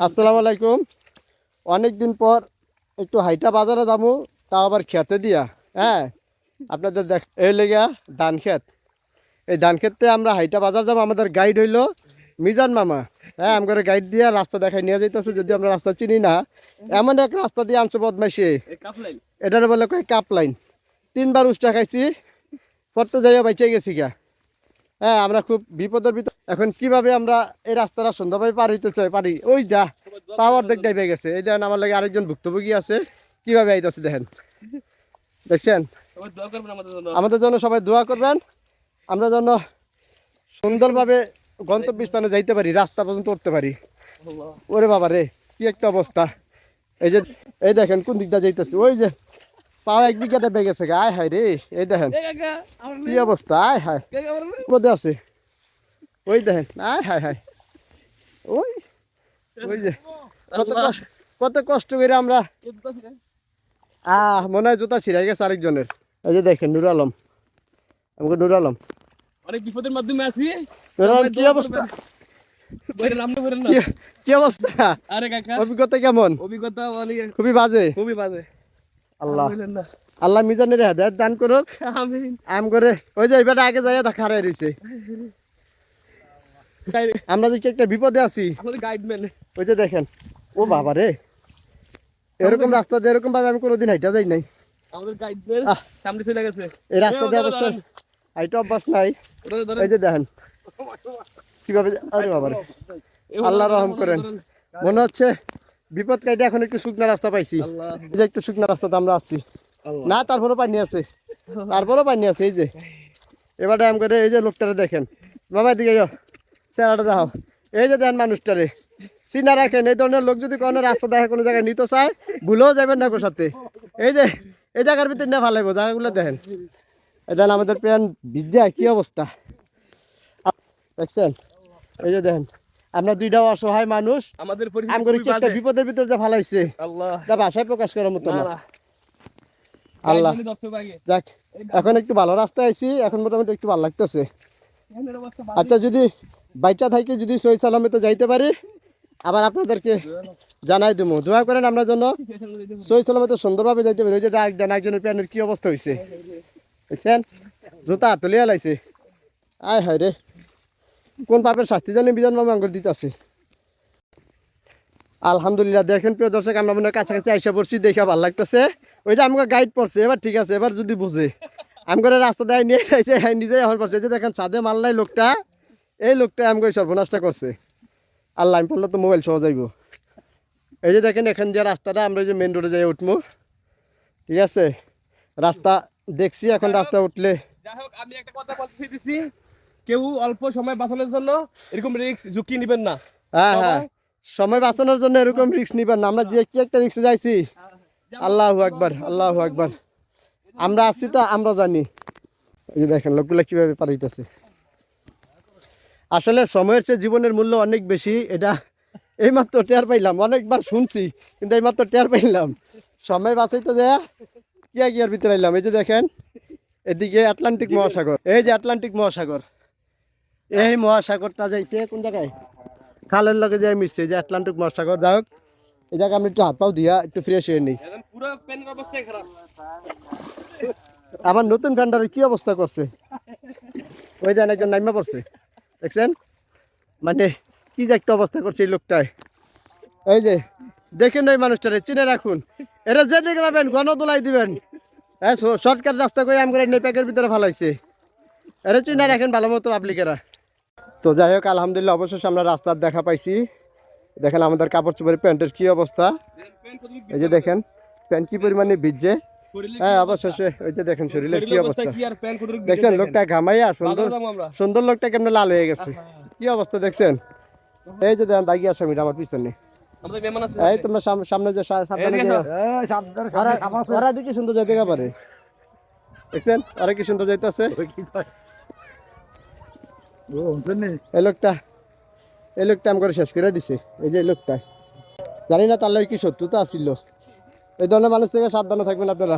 আসসালামু আলাইকুম। অনেকদিন পর একটু হাইটা বাজারে যাবো, তাও আবার খেতে দিয়া। হ্যাঁ, আপনাদের দেখ এই লেগা ধান ক্ষেত। এই ধান ক্ষেত্রে আমরা হাইটা বাজার যাবো। আমাদের গাইড হইলো মিজান মামা। হ্যাঁ, আমাদের গাইড দিয়া রাস্তা দেখাই নিয়ে যাইতেছে, যদি আমরা রাস্তা চিনি না। এমন এক রাস্তা দিয়ে আনছে বদমাইশে, এটার বলে কয় কাপ লাইন। 3বার উষ্টা খাইছি, পড়তে যাইয়া বাইচে গেছি গা। হ্যাঁ, আমরা খুব বিপদের ভিতর। এখন কিভাবে আমরা এই রাস্তাটা সুন্দরভাবে পার হইতে চাই পারি, ওই যা পাওয়ার দেখ দাইবে গেছে। এই দেখেন আমার লাগে আরেকজন ভুক্তভোগী আছে, কিভাবে আইতেছে দেখেন, দেখছেন। আমাদের জন্য সবাই দোয়া করবেন, আমরা যেন সুন্দরভাবে গন্তব্যস্থানে যাইতে পারি, রাস্তা পর্যন্ত উঠতে পারি। ওরে বাবা রে, কি একটা অবস্থা। এই যে এই দেখেন কোন দিকটা যাইতেছে, ওই যে পাও এক বিঘাটা বেগে গেছে। আয় হায় রে, এই দেখেন কি অবস্থা। আয় হায় মধ্যে আছে, ওই দেখেন। আয় হায় হায়, ওই ওই যে কত কষ্ট করে আমরা। মনে হয় জুতা ছিঁড়াই গেছে আরেকজনের। এই যে দেখেন নুর আলম, আমাকে নুর আলম অনেক বিপদের মাধ্যমে আছি। কি অবস্থা, কি অবস্থা? আরে কাকা, অভিজ্ঞতা কেমন? অভিজ্ঞতা খুবই বাজে, খুবই বাজে। আল্লাহ আল্লাহ মিজানের হেদায়েত দান করুক। আমিন। আম করে ওই যে এবারে আগে যাইয়া দেখা হারাই রয়েছে। আমরা যে একটা বিপদে আছি, আমাদের গাইডম্যান। ওই যে দেখেন, ও বাবা রে, এরকম রাস্তা দিয়ে এরকম ভাবে আমি কোনোদিন হাইটা যাই নাই। আমাদের গাইডম্যান সামনে চলে গেছে। এই রাস্তা দিয়ে অবশ্য হাইটা অভ্যাস নাই। এই যে দেখেন কিভাবে। আরে বাবা রে, আল্লাহ রহম করেন। মনে হচ্ছে বিপদ কাইটে এখন একটু শুকনা রাস্তা পাইছি। এই যে একটু শুকনা রাস্তাতে আমরা আসছি না, তারপরেও পানি আছে, তারপরেও পানি আছে। এই যে এবারে আম করে এই যে লোকটারে দেখেন, মামার দিকে চেহারাটা দেখাও। এই যে দেখেন মানুষটারে চিনা রাখেন। এই ধরনের লোক যদি কোনো রাস্তা দেখে কোনো জায়গায় নিতে চায়, ভুলেও যাবেন না কোর সাথে। এই যে এই জায়গার ভিতরে না ভালো জায়গাগুলো দেখেন। এটা আমাদের প্যান ভিজা, কি অবস্থা দেখছেন। এই যে দেখেন আমরা দুইটাও অসহায় মানুষ, আমাদের একটা বিপদের ভিতরে যে ফালাইছে ভাষায় প্রকাশ করার মতো না। আল্লাহ যাক, এখন একটু ভালো রাস্তায় আইছি, এখন মোটামুটি একটু ভালো লাগতেছে। আচ্ছা, যদি বাইচা থাকি, যদি সহি সালামতে যাইতে পারি, আবার আপনাদেরকে জানাই দেবো। দোয়া করেন আমরা জন্য সহি সালামতে সুন্দরভাবে যাইতে পারি। ওই যে একজনের প্যানের কি অবস্থা হয়েছে দেখছেন, জুতা তুলিয়া লাইছে। আয় হায় রে, কোন পাপের শাস্তি জানি বিজান মামা আঙ্গুর দিতেছে। আলহামদুলিল্লাহ, দেখেন প্রিয় দর্শক, আমরা মনে হয় কাছাকাছি আইসা পড়ছি, দেখে ভালো লাগতেছে। ওই যে আমাকে গাইড পড়ছে, এবার ঠিক আছে। এবার যদি বুঝে আমি করে রাস্তা দেয় নিয়ে যাইছে, নিজেই এখন পড়ছে। যে দেখেন সাদে মাল্লাই লোকটা, এই লোকটা আমাকে সর্বনাশটা করছে। আল্লাহ, আমি পড়লে তো মোবাইল সহ যাইব। এই যে দেখেন এখান দিয়ে রাস্তাটা, আমরা ওই যে মেন রোডে যাই উঠবো, ঠিক আছে। রাস্তা দেখছি, এখন রাস্তা উঠলে। যাই হোক, আমি একটা কথা বলতে চাইতেছি, কেউ অল্প সময় বাঁচানোর জন্য এরকম রিস্ক ঝুঁকি নেবেন না। হ্যাঁ হ্যাঁ, সময় বাঁচানোর জন্য এরকম রিস্ক নিবেন না। আমরা যে কি একটা রিস্কে যাইছি, আল্লাহু আকবার, আল্লাহু আকবার। আমরা আছি তো আমরা জানি। এই যে দেখেন লোকগুলো কিভাবে পারাইতেছে। আসলে সময়ের চেয়ে জীবনের মূল্য অনেক বেশি, এটা এইমাত্র টের পাইলাম। অনেকবার শুনছি কিন্তু এইমাত্র টের পাইলাম। সময় বাঁচাইতে দেয়া কিয়ার ভিতরে আইলাম। এই যে দেখেন এদিকে আটলান্টিক মহাসাগর, এই যে আটলান্টিক মহাসাগর, এই মহাসাগরটা যাইছে কোন জায়গায়, খালের লগে যাই মিশছে, যে আটলান্টিক মহাসাগর। যাই হোক, এই জায়গায় আমি একটু হাত পাও দিয়া একটু ফ্রেশ হয়ে নিই। পুরো প্যানের অবস্থা খারাপ। আমার নতুন ফ্যান্ডারের কি অবস্থা করছে, ওই দেন একজন নাইমা পড়ছে দেখছেন। মানে কি যে একটা অবস্থা করছে এই লোকটায়। এই যে দেখেন ওই মানুষটারে চিনে রাখুন। এটা যেদিকে পাবেন গণদোলাই দিবেন। হ্যাঁ, শর্টকাট রাস্তা করে আম করে নেপাকের ভিতরে ফালাইছে। এটা চিনে রাখেন ভালো মতো পাবলিকেরা। তো যাই হোক, আলহামদুলিল্লাহ অবশেষে আমরা রাস্তার দেখা পাইছি। দেখেন আমাদের কাপড় চোপড়ের প্যান্টের কি অবস্থা। এই যে দেখেন প্যান্ট কি পরিমাণে ভিজছে। হ্যাঁ, অবশেষে ওই যে দেখেন শরীরের কি অবস্থা দেখছেন। লোকটা ঘামাইয়া সুন্দর সুন্দর লোকটা কেমন লাল হয়ে গেছে, কি অবস্থা দেখছেন। এই যে দেখেন দাগি আসামিটা আমার পিছনে। এই তোমরা সামনে যে সারা দিকে সুন্দর যাইতে পারে দেখছেন, আরে কি সুন্দর যাইতেছে। এই লোকটা আমি করে শেষ করে দিছে। এই যে লোকটা জানি না তার লাগে কি শত্রুতা আসছিল। এই ধরনের মানুষ থেকে সাবধানে থাকবেন আপনারা।